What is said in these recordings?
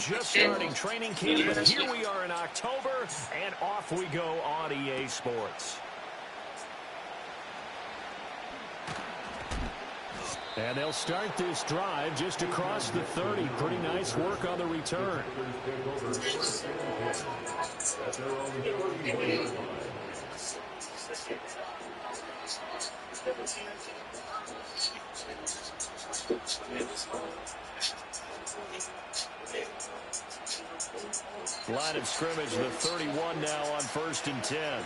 just starting training camp, but here we are in October, and off we go on EA Sports. And they'll start this drive just across the 30. Pretty nice work on the return. Line of scrimmage, the 31 now on 1st and 10.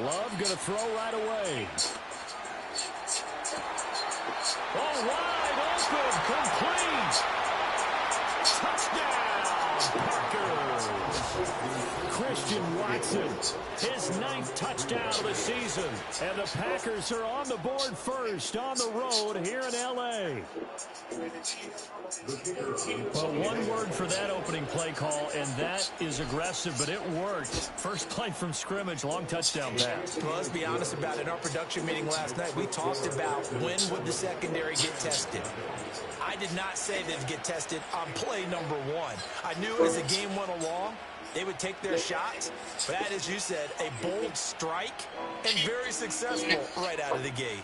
Love going to throw right away. Oh, wide open, complete. Touchdown, Packers. Christian Watson, his 9th touchdown of the season. And the Packers are on the board first on the road here in L.A. Well, one word for that opening play call, and that is aggressive, but it worked. First play from scrimmage, long touchdown pass. Well, let's be honest about it. In our production meeting last night, we talked about when would the secondary get tested. I did not say they'd get tested on play number 1. I knew as the game went along, they would take their shots. But that, as you said, a bold strike and very successful right out of the gate.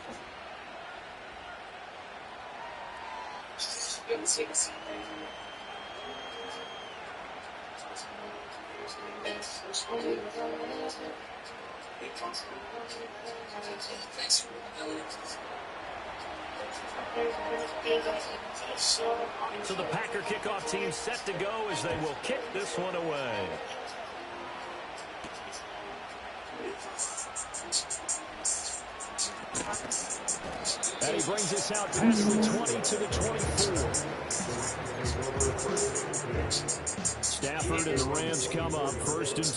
So the Packer kickoff team set to go as they will kick this one away. And he brings us out past the 20 to the 24. Stafford and the Rams come up 1st and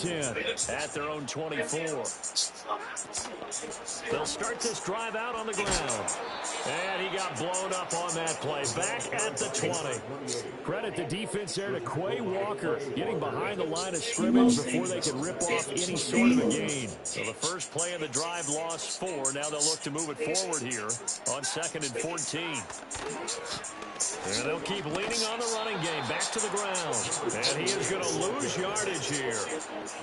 10 at their own 24. They'll start this drive out on the ground. And he got blown up on that play. Back at the 20. Credit the defense there to Quay Walker getting behind the line of scrimmage before they could rip off any sort of a gain. So the first play of the drive lost 4. Now they'll look to move it forward here on 2nd and 14. And they'll keep leaning on the running game. Back to the ground. And he is going to lose yardage here.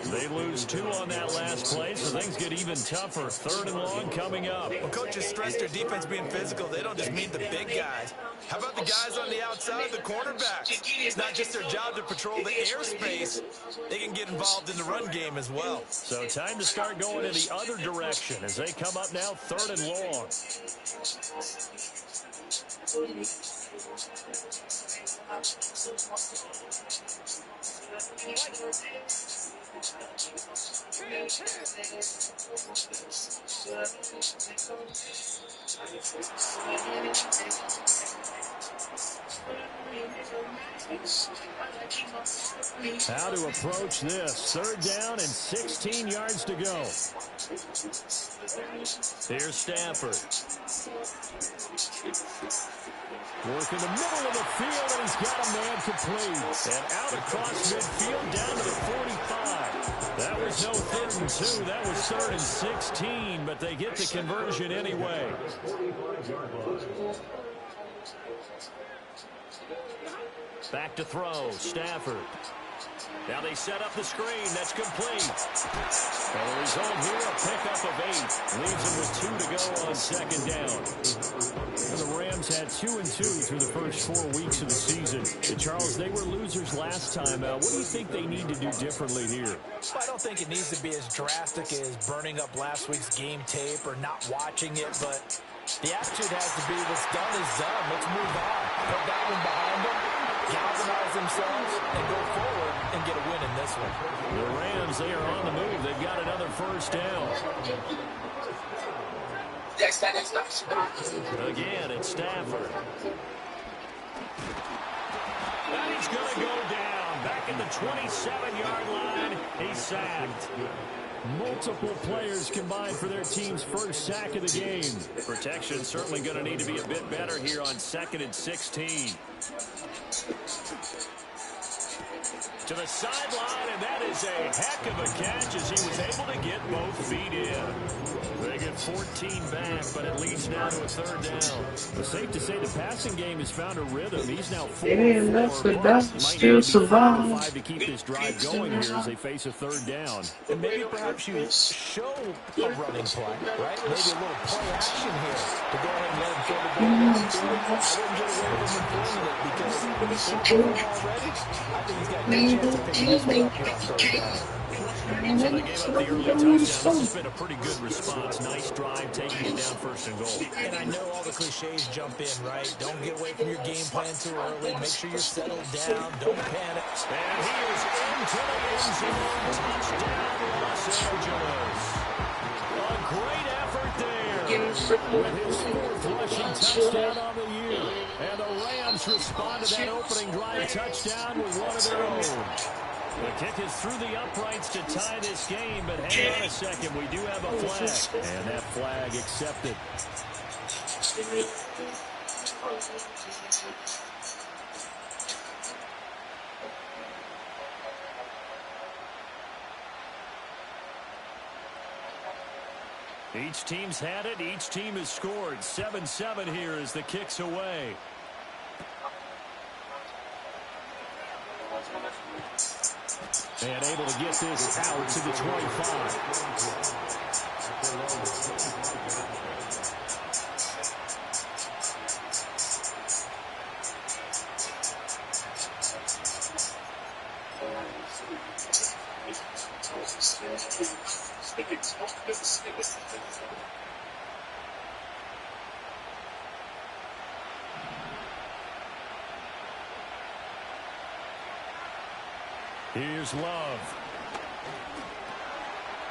They lose 2 on that last play, so things get even tougher. 3rd and long coming up. Well, coaches stress their defense being physical. They don't just mean the big guys. How about the guys on the outside, the cornerbacks? It's not just their job to patrol the airspace. They can get involved in the run game as well. So time to start going in the other direction as they come up now 3rd and long. How to approach this. 3rd down and 16 yards to go. Here's Stafford. Work in the middle of the field, and he's got a man complete. And out across midfield down to the 45. That was no 3rd and 2. That was 3rd and 16, but they get the conversion anyway. Back to throw. Stafford. Now they set up the screen. That's complete. And the result here, a pickup of 8. Leaves them with 2 to go on 2nd down. And the Rams had 2 and 2 through the first 4 weeks of the season. And Charles, they were losers last time. What do you think they need to do differently here? Well, I don't think it needs to be as drastic as burning up last week's game tape or not watching it, but the attitude has to be what's done is done. Let's move on. Put that one behind them, galvanize themselves, and go forward and get a win in this one. The Rams, they are on the move. They've got another 1st down. Again, it's Stafford. And he's going to go down. Back at the 27-yard line. He's sacked. Multiple players combined for their team's first sack of the game. Protection certainly going to need to be a bit better here on 2nd and 16. To the sideline, and that is a heck of a catch as he was able to get both feet in. They get 14 back, but it leads now to a third down. It's safe to say the passing game has found a rhythm. He's now 4-4, but might need to be 5-5 to keep this drive going here as they face a third down. And maybe perhaps you show a running play, right? Maybe a little play action here to go ahead and let him throw the ball downfield. I wouldn't get away from him throwing it because he's already. I think he's got a good chance of picking this one up here on third down. So they gave up the early touchdown. This has been a pretty good response. Nice drive, taking it down 1st and goal. And I know all the cliches jump in, right? Don't get away from your game plan too early. Make sure you're settled down. Don't panic. And he is into the end zone. Touchdown, Los Angeles. A great effort there with his 4th rushing touchdown on the year. And the Rams respond to that opening drive touchdown with one of their own. The kick is through the uprights to tie this game, but hang on a second. We do have a flag, and that flag accepted. Each team's had it. Each team has scored. 7-7 here as the kick's away. And able to get this out to the 25. Here's Love.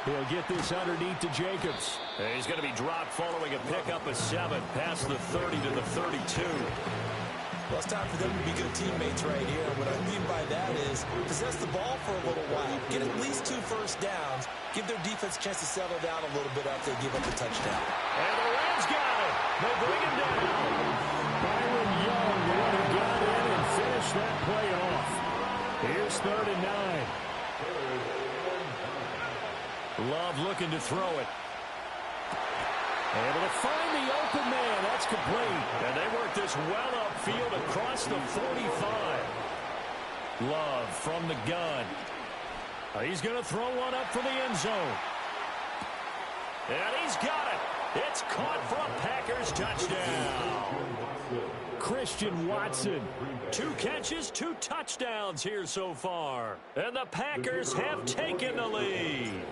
He'll get this underneath to Jacobs. He's going to be dropped following a pickup of 7 past the 30 to the 32. Well, it's time for them to be good teammates right here. What I mean by that is possess the ball for a little while. Get at least 2 first downs. Give their defense a chance to settle down a little bit after they give up the touchdown. And the Rams got it. They bring him down. Byron Young would have got in and finished that play off. Here's 3rd and 9. Love looking to throw it. Able to find the open man. That's complete. And they work this well upfield across the 45. Love from the gun. He's going to throw one up for the end zone. And he's got it. It's caught for a Packers touchdown. Christian Watson. 2 catches, 2 touchdowns here so far. And the Packers have taken the lead.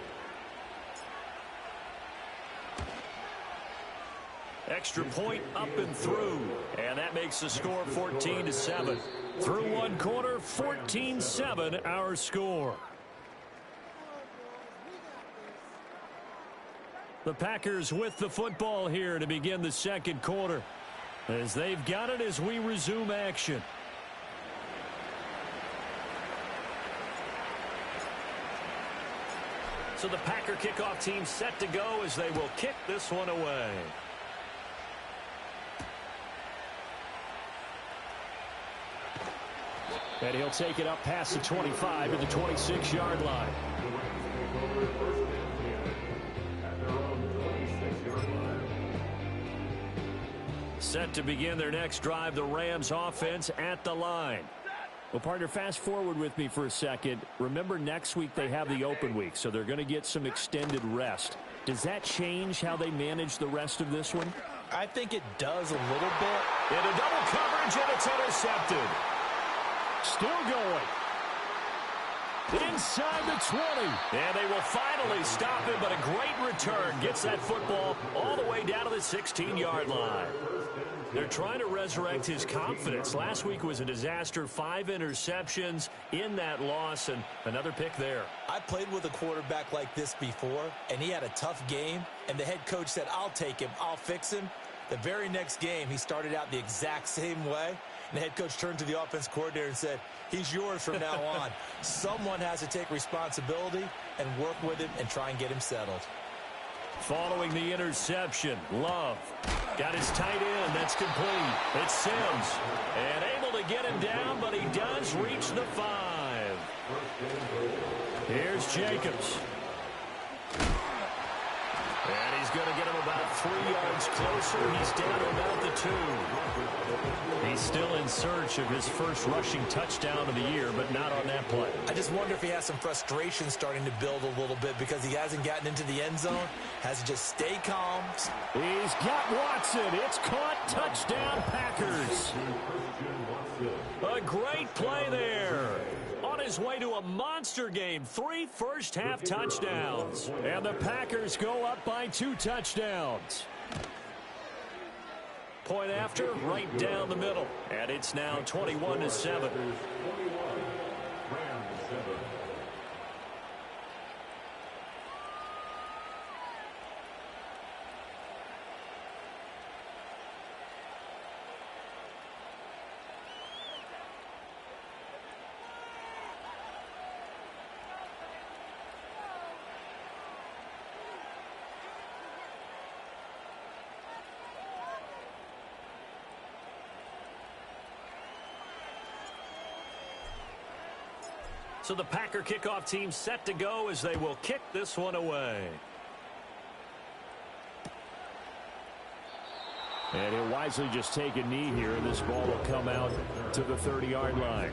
Extra point up and through. And that makes the score 14-7. Through one quarter, 14-7 our score. The Packers with the football here to begin the 2nd quarter. As they've got it as we resume action. So the Packer kickoff team set to go as they will kick this one away. And he'll take it up past the 25 to the 26-yard line. Set to begin their next drive, the Rams offense at the line. Well, partner, fast forward with me for a second. Remember, next week they have the open week, so they're going to get some extended rest. Does that change how they manage the rest of this one? I think it does a little bit. Into double coverage, and it's intercepted. Still going. Inside the 20. And they will finally stop him, but a great return. Gets that football all the way down to the 16-yard line. They're trying to resurrect his confidence. Last week was a disaster. 5 interceptions in that loss, and another pick there. I played with a quarterback like this before, and he had a tough game, and the head coach said, I'll take him, I'll fix him. The very next game, he started out the exact same way. And the head coach turned to the offense coordinator and said, he's yours from now on. Someone has to take responsibility and work with him and try and get him settled. Following the interception, Love got his tight end. That's complete. It's Sims. And able to get him down, but he does reach the 5. Here's Jacobs. And he's going to get him about 3 yards closer. He's down to about the 2. He's still in search of his first rushing touchdown of the year, but not on that play. I just wonder if he has some frustration starting to build a little bit because he hasn't gotten into the end zone. Has to just stay calm. He's got Watson. It's caught. Touchdown, Packers. A great play there. On his way to a monster game, 3 first-half touchdowns. And the Packers go up by 2 touchdowns. Point after, right down the middle. And it's now 21-7. So the Packer kickoff team set to go as they will kick this one away. And he'll wisely just take a knee here, and this ball will come out to the 30-yard line.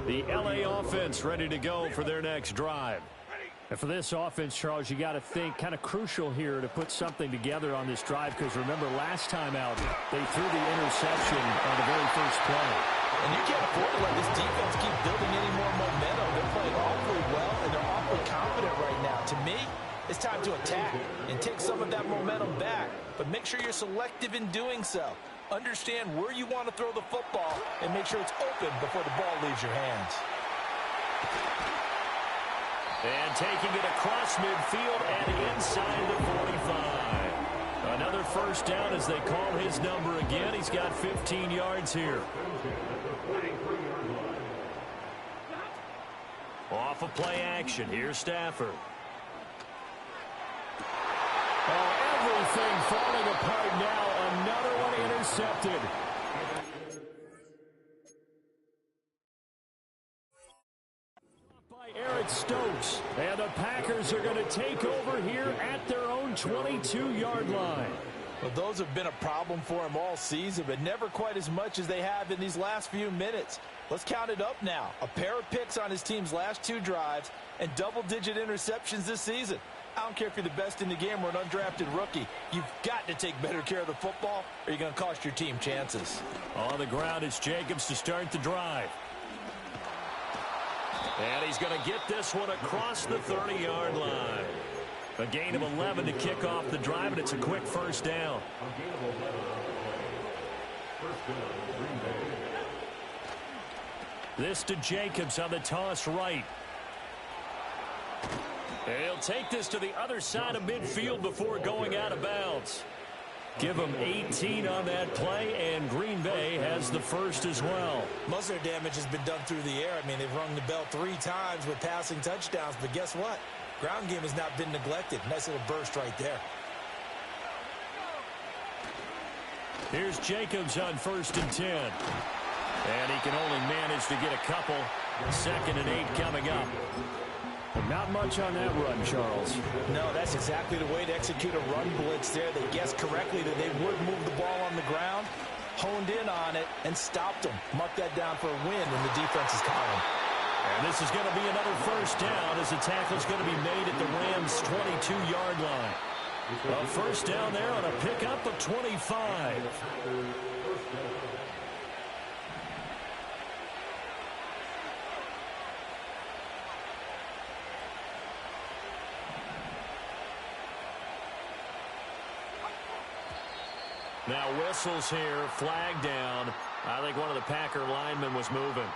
The L.A. offense ready to go for their next drive. And for this offense, Charles, you got to think kind of crucial here to put something together on this drive, because remember last time out, they threw the interception on the very first play. And you can't afford to let this defense keep building any more momentum. They're playing awfully well, and they're awfully confident right now. To me, it's time to attack and take some of that momentum back. But make sure you're selective in doing so. Understand where you want to throw the football and make sure it's open before the ball leaves your hands. And taking it across midfield and inside the 45. Another first down as they call his number again. He's got 15 yards here. Off of play action. Here's Stafford. Oh, everything falling apart now. Another one intercepted. By Eric Stokes. And the Packers are going to take over here at their own 22-yard line. Well, those have been a problem for him all season, but never quite as much as they have in these last few minutes. Let's count it up now. A pair of picks on his team's last 2 drives and double-digit interceptions this season. I don't care if you're the best in the game or an undrafted rookie. You've got to take better care of the football or you're going to cost your team chances. On the ground, it's Jacobs to start the drive. And he's going to get this one across the 30-yard line. A gain of 11 to kick off the drive, and it's a quick first down. This to Jacobs on the toss right. He'll take this to the other side of midfield before going out of bounds. Give him 18 on that play, and Green Bay has the first as well. Most of their damage has been done through the air. I mean, they've rung the bell 3 times with passing touchdowns, but guess what? Ground game has not been neglected. Nice little burst right there. Here's Jacobs on 1st and 10. And he can only manage to get a couple. 2nd and 8 coming up. Not much on that run, Charles. No, that's exactly the way to execute a run blitz there. They guessed correctly that they would move the ball on the ground, honed in on it, and stopped them. Mark that down for a win in the defense's column. And this is going to be another first down as the tackle is going to be made at the Rams' 22-yard line. A first down there on a pickup of 25. Now whistles here, flag down. I think one of the Packer linemen was moving.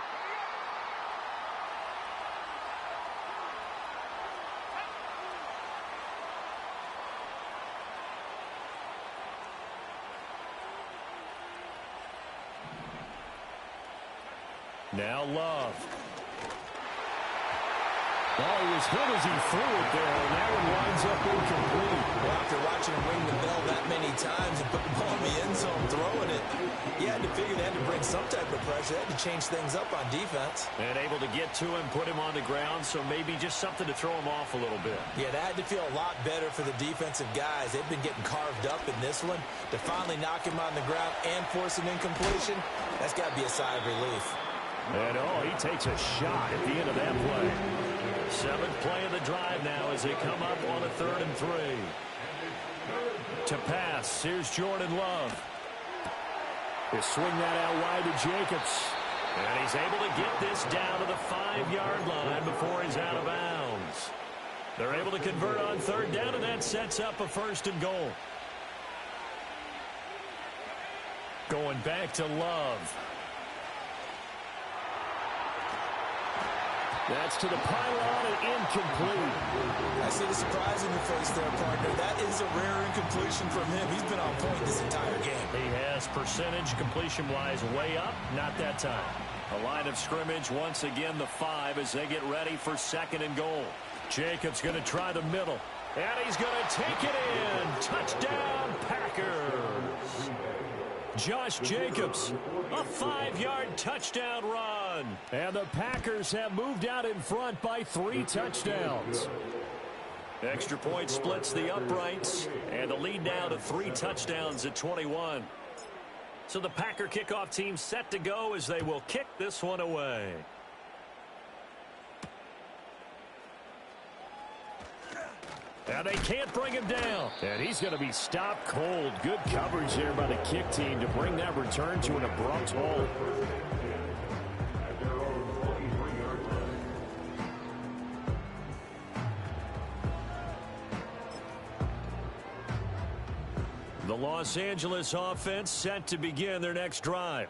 Now Love. Oh, he was hit as he threw it there, and that one winds up incomplete. Well, after watching him ring the bell that many times and put the ball in the end zone, throwing it, Yeah, to figure they had to bring some type of pressure. They had to change things up on defense. And able to get to him, put him on the ground, so maybe just something to throw him off a little bit. Yeah, that had to feel a lot better for the defensive guys. They've been getting carved up in this one. To finally knock him on the ground and force an incompletion, that's got to be a sigh of relief. And, he takes a shot at the end of that play. Seventh play of the drive now as they come up on a 3rd and 3. To pass, here's Jordan Love. They swing that out wide to Jacobs. And he's able to get this down to the 5-yard line before he's out of bounds. They're able to convert on 3rd down, and that sets up a 1st and goal. Going back to Love. That's to the pylon and incomplete. I see the surprise in your face there, partner. That is a rare incompletion from him. He's been on point this entire game. He has percentage completion-wise way up. Not that time. A line of scrimmage once again the 5 as they get ready for 2nd and goal. Jacobs going to try the middle. And he's going to take it in. Touchdown, Packers. Josh Jacobs, a 5-yard touchdown run. And the Packers have moved out in front by 3 touchdowns. Extra point splits the uprights, and the lead now to 3 touchdowns at 21. So the Packer kickoff team set to go as they will kick this one away. And they can't bring him down. And he's going to be stopped cold. Good coverage there by the kick team to bring that return to an abrupt halt. The Los Angeles offense set to begin their next drive.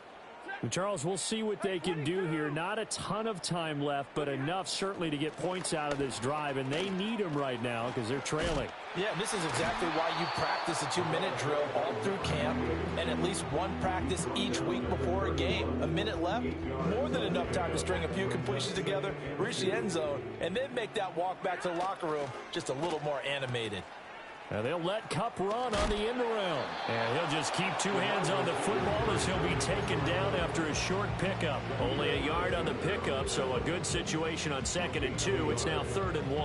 Charles, we'll see what they can do here. Not a ton of time left, but enough certainly to get points out of this drive, and they need them right now because they're trailing. Yeah, this is exactly why you practice a 2-minute drill all through camp and at least one practice each week before a game. A minute left, more than enough time to string a few completions together, reach the end zone, and then make that walk back to the locker room just a little more animated. And they'll let Kupp run on the end around. And he'll just keep 2 hands on the football as he'll be taken down after a short pickup. Only a yard on the pickup, so a good situation on 2nd and 2. It's now 3rd and 1.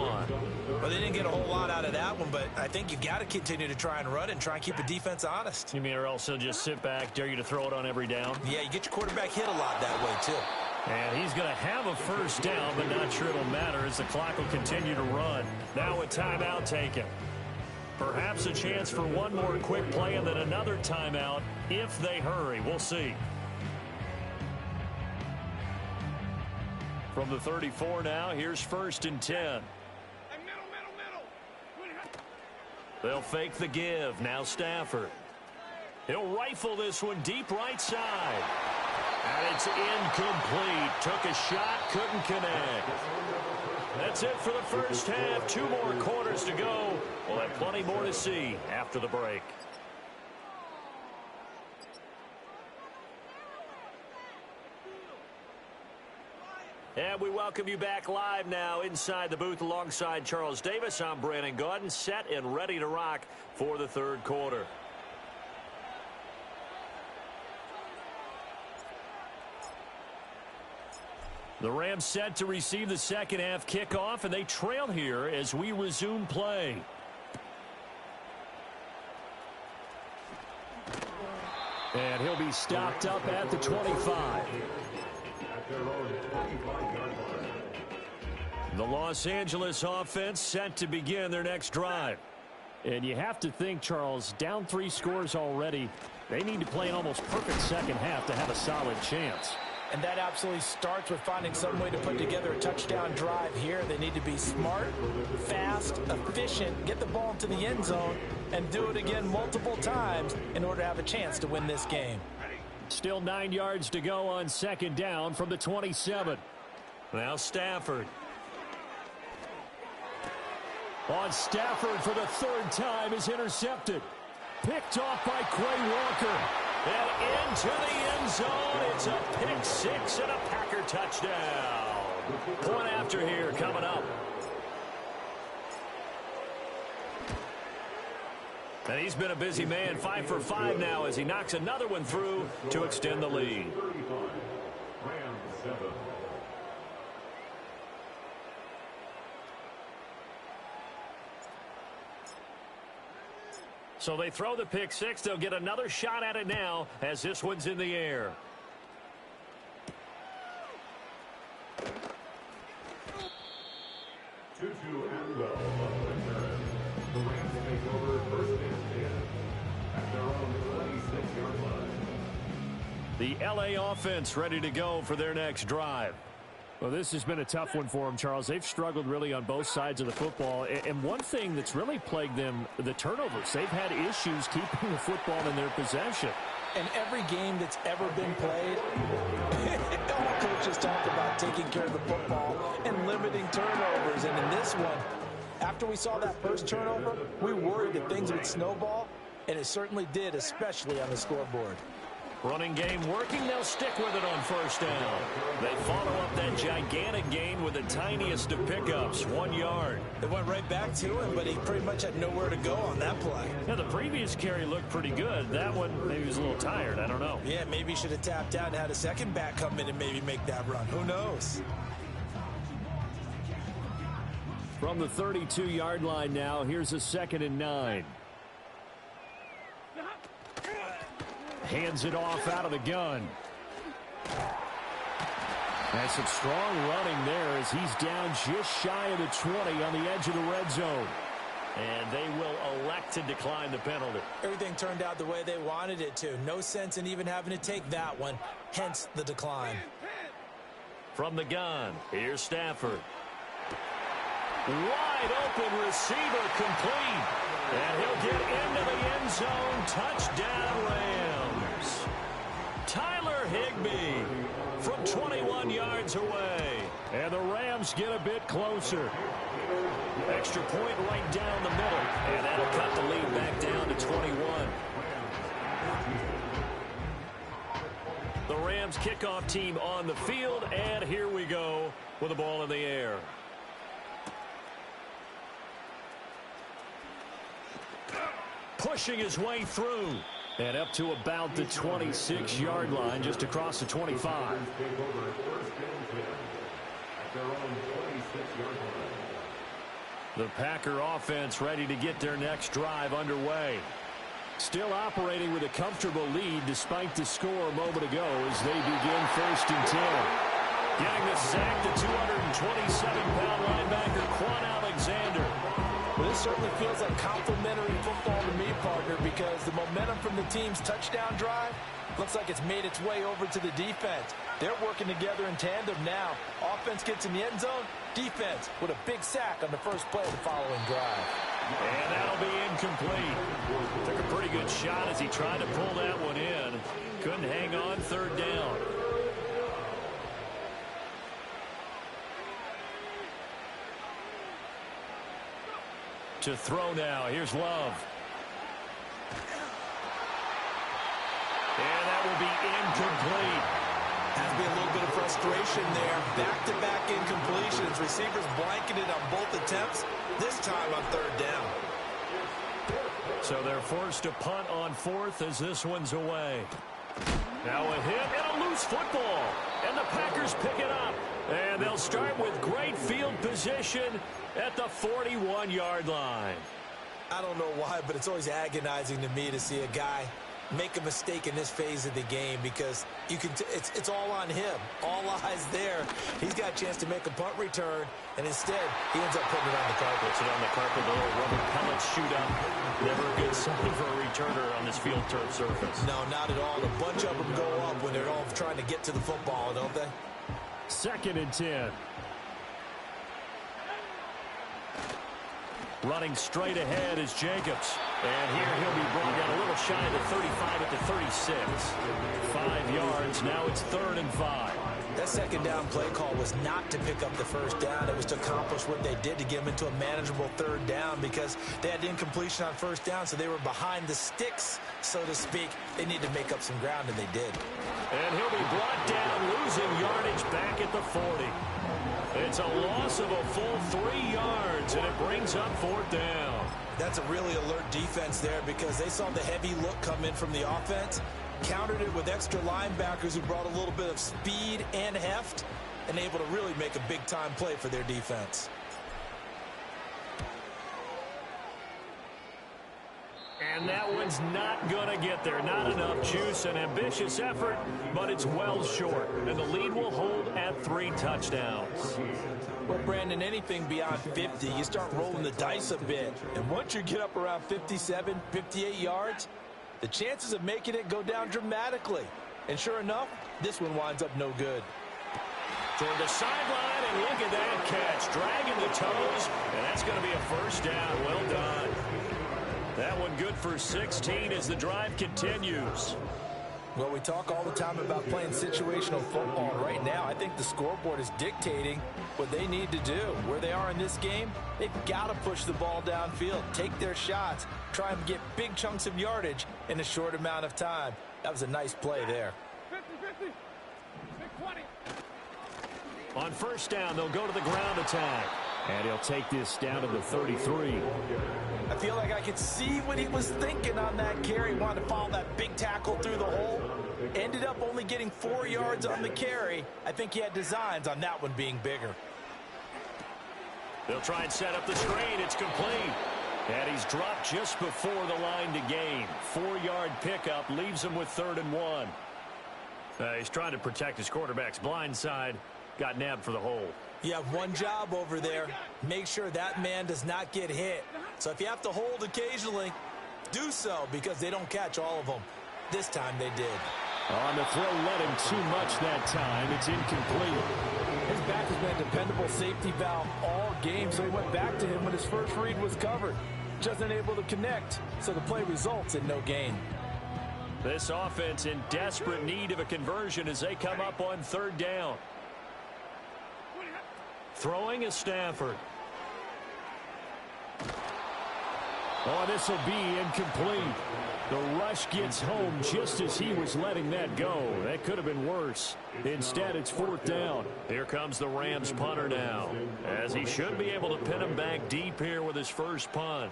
Well, they didn't get a whole lot out of that one, but I think you've got to continue to try and run and try and keep the defense honest. You mean or else he'll just sit back, dare you to throw it on every down? Yeah, you get your quarterback hit a lot that way, too. And he's going to have a 1st down, but not sure it'll matter as the clock will continue to run. Now a timeout taken. Perhaps a chance for one more quick play and then another timeout if they hurry. We'll see. From the 34 now, here's 1st and 10. They'll fake the give. Now Stafford. He'll rifle this one deep right side. And it's incomplete. Took a shot, couldn't connect. That's it for the first half. 2 more quarters to go. We'll have plenty more to see after the break. And we welcome you back live now inside the booth alongside Charles Davis. I'm Brandon Gaudin, set and ready to rock for the 3rd quarter. The Rams set to receive the 2nd half kickoff, and they trail here as we resume play. And he'll be stopped up at the 25. The Los Angeles offense set to begin their next drive. And you have to think, Charles, down 3 scores already. They need to play an almost perfect 2nd half to have a solid chance. And that absolutely starts with finding some way to put together a touchdown drive here. They need to be smart, fast, efficient, get the ball into the end zone, and do it again multiple times in order to have a chance to win this game. Still 9 yards to go on 2nd down from the 27. Now Stafford. On Stafford for the 3rd time is intercepted. Picked off by Quay Walker. And into the end zone. It's a pick 6 and a Packer touchdown. Point after here coming up. And he's been a busy man, 5 for 5 now as he knocks another one through to extend the lead. So they throw the pick six. They'll get another shot at it now as this one's in the air. The LA offense ready to go for their next drive. Well, this has been a tough one for them, Charles. They've struggled really on both sides of the football. And one thing that's really plagued them, the turnovers. They've had issues keeping the football in their possession. And every game that's ever been played, all coaches talk about taking care of the football and limiting turnovers. And in this one, after we saw that first turnover, we worried that things would snowball, and it certainly did, especially on the scoreboard. Running game working. They'll stick with it on first down. They follow up that gigantic gain with the tiniest of pickups, 1 yard. They went right back to him, but he pretty much had nowhere to go on that play. Yeah, the previous carry looked pretty good. That one, maybe he was a little tired. I don't know. Yeah, maybe he should have tapped out and had a second back come in and maybe make that run. Who knows? From the 32-yard line now, here's a 2nd and 9. Hands it off out of the gun. And some strong running there as he's down just shy of the 20 on the edge of the red zone. And they will elect to decline the penalty. Everything turned out the way they wanted it to. No sense in even having to take that one, hence the decline. From the gun, here's Stafford. Wide open receiver complete. And he'll get into the end zone. Touchdown Rams. Tyler Higbee from 21 yards away. And the Rams get a bit closer. Extra point right down the middle. And that'll cut the lead back down to 21. The Rams kickoff team on the field. And here we go with the ball in the air. Pushing his way through. And up to about the 26-yard line, just across the 25. The Packer offense ready to get their next drive underway. Still operating with a comfortable lead despite the score a moment ago as they begin 1st and 10. Getting the sack, the 227-pound linebacker, Quan Alexander. Well, this certainly feels like complimentary football to me, partner, because the momentum from the team's touchdown drive looks like it's made its way over to the defense. They're working together in tandem now. Offense gets in the end zone, defense with a big sack on the first play of the following drive. And that'll be incomplete. Took a pretty good shot as he tried to pull that one in. Couldn't hang on 3rd down. To throw now. Here's Love. And that will be incomplete. Has to be a little bit of frustration there. Back-to-back incompletions. Receivers blanketed on both attempts, this time on 3rd down. So they're forced to punt on 4th as this one's away. Now a hit and a loose football. And the Packers pick it up. And they'll start with great field position at the 41-yard line. I don't know why, but it's always agonizing to me to see a guy make a mistake in this phase of the game because you can it's all on him. All eyes there. He's got a chance to make a punt return, and instead he ends up putting it on the carpet. Puts it on the carpet, the little rubber pellet shoot up. Never a good sign for a returner on this field turf surface. No, not at all. A bunch of them go up when they're all trying to get to the football, don't they? 2nd and 10. Running straight ahead is Jacobs. And here he'll be brought down a little shy of the 35 at the 36. 5 yards. Now it's 3rd and 5. That second down play call was not to pick up the first down. It was to accomplish what they did, to get them into a manageable third down, because they had incompletion on first down, so they were behind the sticks, so to speak. They needed to make up some ground, and they did. And he'll be brought down, losing yardage back at the 40. It's a loss of a full 3 yards, and it brings up fourth down. That's a really alert defense there, because they saw the heavy look come in from the offense, countered it with extra linebackers who brought a little bit of speed and heft, and able to really make a big-time play for their defense. And that one's not going to get there. Not enough juice. An ambitious effort, but it's well short. And the lead will hold at 3 touchdowns. Well, Brandon, anything beyond 50, you start rolling the dice a bit. And once you get up around 57, 58 yards, the chances of making it go down dramatically. And sure enough, this one winds up no good. Toward the sideline, and look at that catch. Dragging the toes, and that's going to be a first down. Well done. That one good for 16 as the drive continues. Well, we talk all the time about playing situational football. Right now, I think the scoreboard is dictating what they need to do. Where they are in this game, they've got to push the ball downfield, take their shots, try and get big chunks of yardage in a short amount of time. That was a nice play there. 50-50. 20. On first down, they'll go to the ground attack. And he'll take this down to the 33. I feel like I could see what he was thinking on that carry. Wanted to follow that big tackle through the hole. Ended up only getting 4 yards on the carry. I think he had designs on that one being bigger. They'll try and set up the screen. It's complete. And he's dropped just before the line to gain. 4-yard pickup leaves him with 3rd and 1. He's trying to protect his quarterback's blind side. Got nabbed for the hole. You have one job over there. Make sure that man does not get hit. So if you have to hold occasionally, do so, because they don't catch all of them. This time they did. On the throw, let him too much that time. It's incomplete. His back has been a dependable safety valve all game, so he went back to him when his first read was covered. Just unable to connect, so the play results in no gain. This offense in desperate need of a conversion as they come up on 3rd down. Throwing is Stafford. Oh, this will be incomplete. The rush gets home just as he was letting that go. That could have been worse. Instead, it's 4th down. Here comes the Rams punter now, as he should be able to pin him back deep here with his first punt.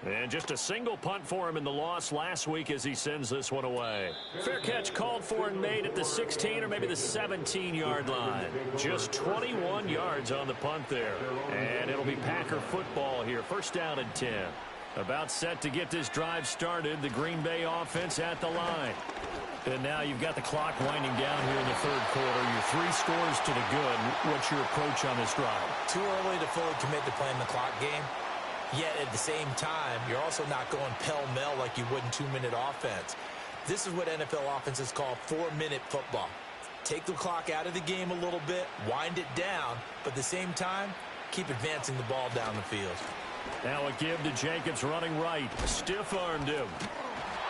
And just a single punt for him in the loss last week as he sends this one away. Fair catch called for and made at the 16 or maybe the 17-yard line. Just 21 yards on the punt there. And it'll be Packer football here. First down and 10. About set to get this drive started. The Green Bay offense at the line. And now you've got the clock winding down here in the 3rd quarter. You're 3 scores to the good. What's your approach on this drive? Too early to fully commit to playing the clock game. Yet at the same time, you're also not going pell-mell like you would in 2-minute offense. This is what NFL offenses call 4-minute football. Take the clock out of the game a little bit, wind it down, but at the same time, keep advancing the ball down the field. Now a give to Jacobs running right. Stiff-armed him.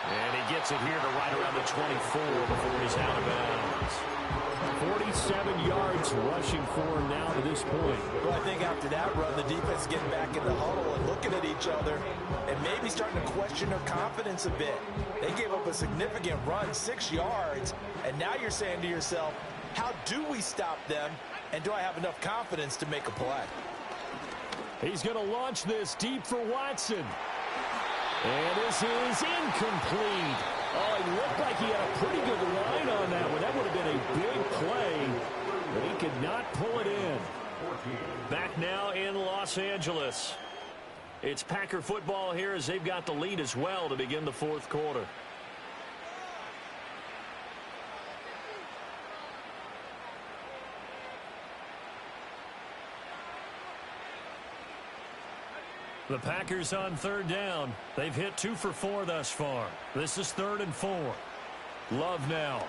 And he gets it here to right around the 24 before he's out of bounds. 47 yards rushing for him now to this point. Well, I think after that run, the defense is getting back in the huddle and looking at each other and maybe starting to question their confidence a bit. They gave up a significant run, 6 yards, and now you're saying to yourself, how do we stop them, and do I have enough confidence to make a play? He's going to launch this deep for Watson. And this is incomplete. Oh, he looked like he had a pretty good line on that one. That would have been a big play, but he could not pull it in. Back now in Los Angeles. It's Packer football here as they've got the lead as well to begin the 4th quarter. The Packers on 3rd down. They've hit 2 for 4 thus far. This is 3rd and 4. Love now.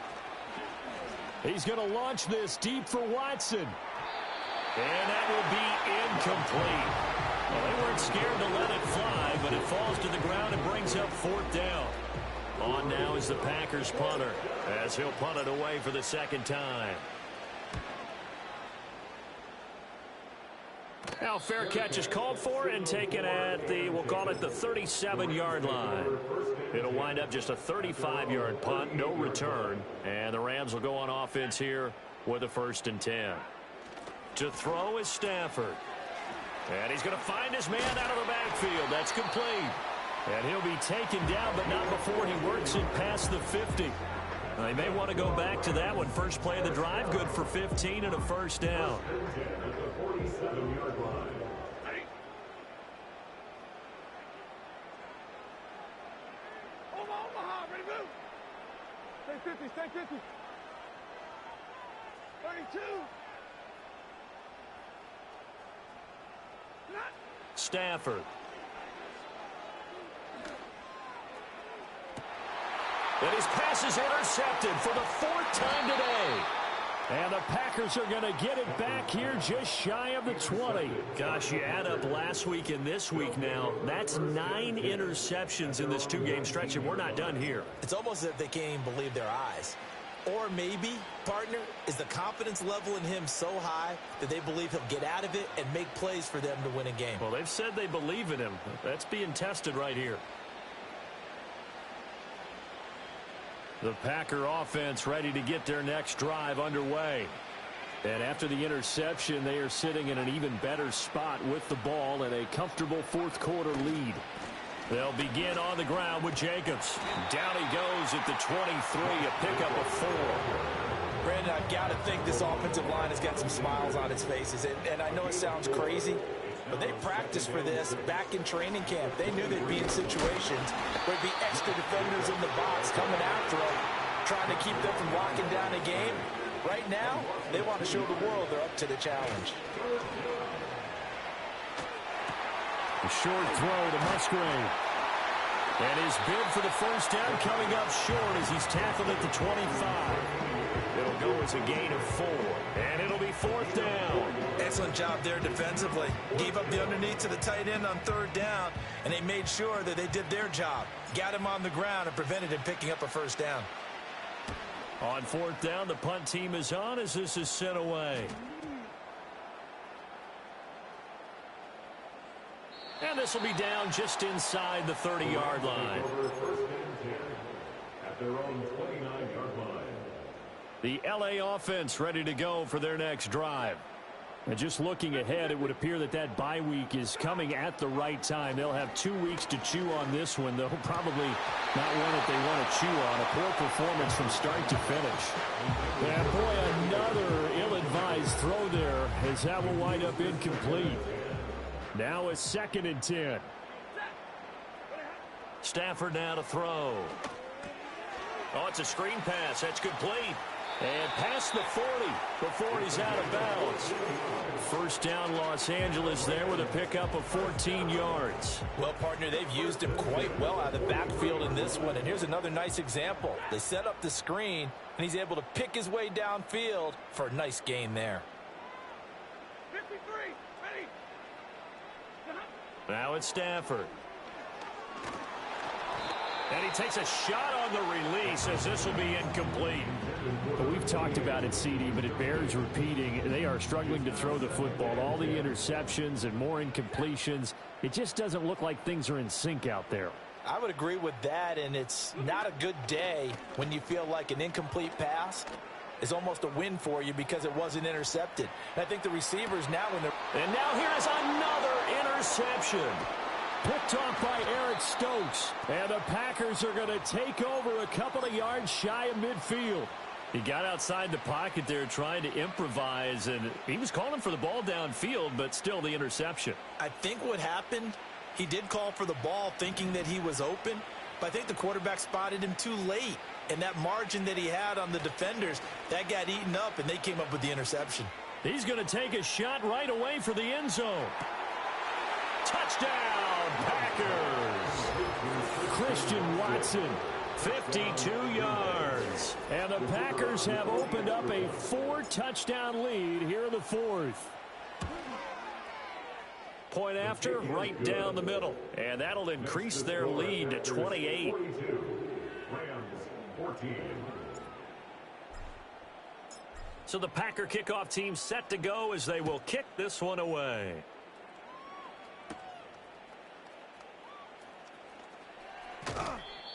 He's going to launch this deep for Watson. And that will be incomplete. Well, they weren't scared to let it fly, but it falls to the ground and brings up 4th down. On now is the Packers punter, as he'll punt it away for the 2nd time. Now fair catch is called for and taken at the, we'll call it the 37-yard line. It'll wind up just a 35-yard punt, no return. And the Rams will go on offense here with a 1st and 10. To throw is Stafford. And he's going to find his man out of the backfield. That's complete. And he'll be taken down, but not before he works it past the 50. They may want to go back to that one. First play of the drive, good for 15 and a 1st down. Omaha, ready to move. Stay 50, stay 50. 32. Stafford. And his pass is intercepted for the 4th time today. And the Packers are going to get it back here just shy of the 20. Gosh, you add up last week and this week now, that's 9 interceptions in this 2-game stretch, and we're not done here. It's almost as if they can't even believe their eyes. Or maybe, partner, is the confidence level in him so high that they believe he'll get out of it and make plays for them to win a game. Well, they've said they believe in him. That's being tested right here. The Packer offense ready to get their next drive underway. And after the interception, they are sitting in an even better spot with the ball and a comfortable 4th quarter lead. They'll begin on the ground with Jacobs. Down he goes at the 23, a pickup of 4. Brandon, I've got to think this offensive line has got some smiles on its faces. And I know it sounds crazy, but they practiced for this back in training camp. They knew they'd be in situations where there'd be extra defenders in the box coming after them, trying to keep them from locking down a game. Right now, they want to show the world they're up to the challenge. A short throw to Musgrave. And his bid for the 1st down coming up short as he's tackled at the 25. It'll go as a gain of 4. And it'll be 4th down. Excellent job there defensively. Gave up the underneath to the tight end on 3rd down, and they made sure that they did their job. Got him on the ground and prevented him picking up a 1st down. On 4th down, the punt team is on as this is sent away. And this will be down just inside the 30-yard line. At their own 29-yard line. The LA offense ready to go for their next drive. And just looking ahead, it would appear that that bye week is coming at the right time. They'll have 2 weeks to chew on this one, though probably not one that they want to chew on. A poor performance from start to finish. And boy, another ill-advised throw there as that will wind up incomplete. Now a 2nd and 10. Stafford now to throw. Oh, it's a screen pass. That's complete. And past the 40 before he's out of bounds. 1st down Los Angeles there with a pickup of 14 yards. Well, partner, they've used him quite well out of the backfield in this one. And here's another nice example. They set up the screen, and he's able to pick his way downfield for a nice gain there. 53, ready. Now it's Stafford. And he takes a shot on the release as this will be incomplete. But we've talked about it, CD, but it bears repeating. They are struggling to throw the football. All the interceptions and more incompletions. It just doesn't look like things are in sync out there. I would agree with that, and it's not a good day when you feel like an incomplete pass is almost a win for you because it wasn't intercepted. And I think the receivers now when they're... And now here's another interception. Picked off by Eric Stokes. And the Packers are going to take over a couple of yards shy of midfield. He got outside the pocket there trying to improvise, and he was calling for the ball downfield, but still the interception. I think what happened, he did call for the ball thinking that he was open, but I think the quarterback spotted him too late. And that margin that he had on the defenders, that got eaten up, and they came up with the interception. He's going to take a shot right away for the end zone. Touchdown, Packers. Christian Watson, 52 yards. And the Packers have opened up a 4-touchdown lead here in the 4th. Point after, right down the middle. And that'll increase their lead to 28. 42. Rams 14. So the Packer kickoff team set to go as they will kick this one away.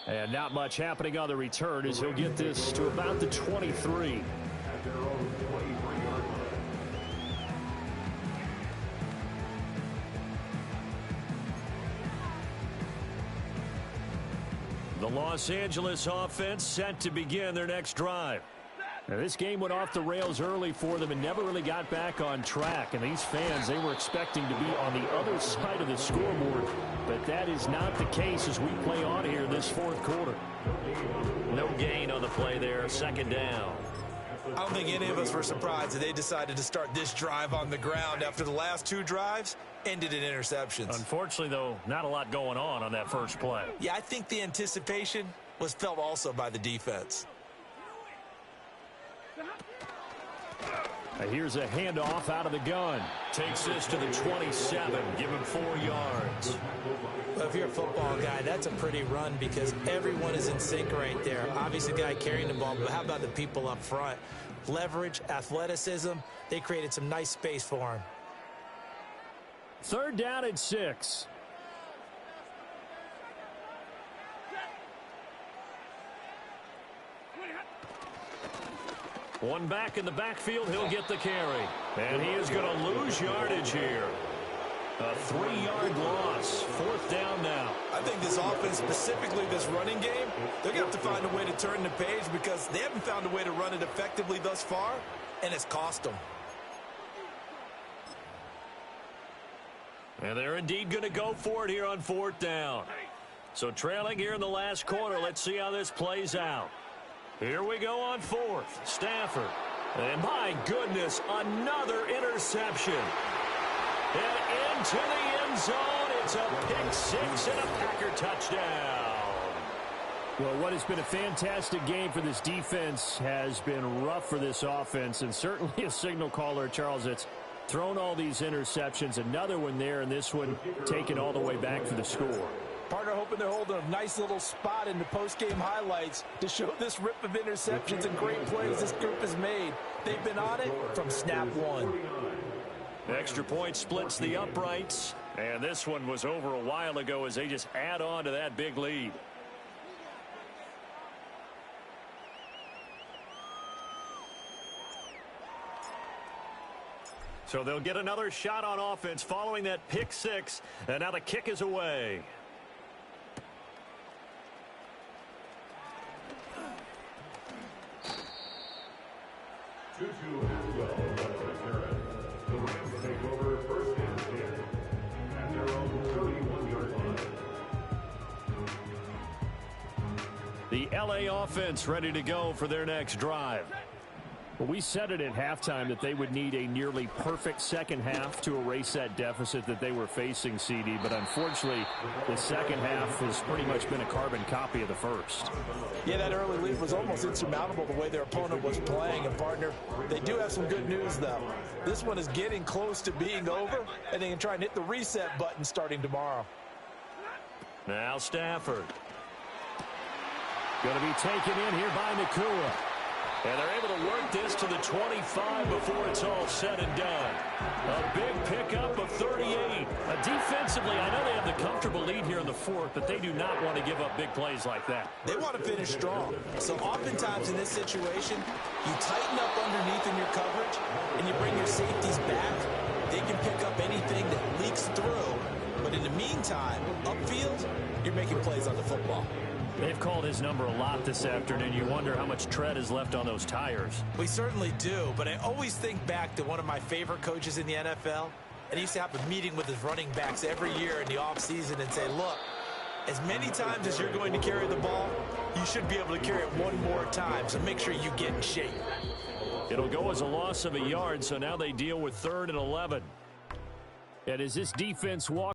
And not much happening on the return as he'll get this to about the 23. At their own 23-yard line. The Los Angeles offense set to begin their next drive. Now, this game went off the rails early for them and never really got back on track. And these fans, they were expecting to be on the other side of the scoreboard. But that is not the case as we play on here this fourth quarter. No gain on the play there. Second down. I don't think any of us were surprised that they decided to start this drive on the ground after the last two drives ended in interceptions. Unfortunately, though, not a lot going on that first play. Yeah, I think the anticipation was felt also by the defense. Here's a handoff out of the gun. Takes this to the 27. Give him 4 yards. Well, if you're a football guy, that's a pretty run because everyone is in sync right there. Obviously, the guy carrying the ball, but how about the people up front? Leverage, athleticism, they created some nice space for him. Third down and 6. One back in the backfield, he'll get the carry. And he is going to lose yardage here. A 3-yard loss. Fourth down now. I think this offense, specifically this running game, they're going to have to find a way to turn the page because they haven't found a way to run it effectively thus far, and it's cost them. And they're indeed going to go for it here on fourth down. So trailing here in the last quarter, let's see how this plays out. Here we go on fourth. Stafford. And my goodness, another interception. And into the end zone, it's a pick six and a Packer touchdown. Well, what has been a fantastic game for this defense has been rough for this offense, and certainly a signal caller, Charles, that's thrown all these interceptions. Another one there, and this one taken all the way back for the score. Partner hoping they're holding a nice little spot in the post-game highlights to show this rip of interceptions and great plays this group has made. They've been on it from snap one. Extra point splits the uprights, and this one was over a while ago as they just add on to that big lead. So they'll get another shot on offense following that pick six, and now the kick is away. Tutu has 12 left to carry. The Rams take over first and 10 at their own 31-yard line. The LA offense ready to go for their next drive. Well, we said it at halftime that they would need a nearly perfect second half to erase that deficit that they were facing, CD. But unfortunately, the second half has pretty much been a carbon copy of the first. Yeah, that early lead was almost insurmountable the way their opponent was playing. And, partner, they do have some good news, though. This one is getting close to being over, and they can try and hit the reset button starting tomorrow. Now Stafford. Going to be taken in here by Nakua. And they're able to work this to the 25 before it's all said and done. A big pickup of 38. Defensively, I know they have the comfortable lead here in the fourth, but they do not want to give up big plays like that. They want to finish strong. So oftentimes in this situation, you tighten up underneath in your coverage, and you bring your safeties back. They can pick up anything that leaks through. But in the meantime, upfield, you're making plays on the football. They've called his number a lot this afternoon. You wonder how much tread is left on those tires. We certainly do, but I always think back to one of my favorite coaches in the NFL, and he used to have a meeting with his running backs every year in the offseason and say, look, as many times as you're going to carry the ball, you should be able to carry it one more time, so make sure you get in shape. It'll go as a loss of a yard, so now they deal with 3rd and 11. And as this defense walks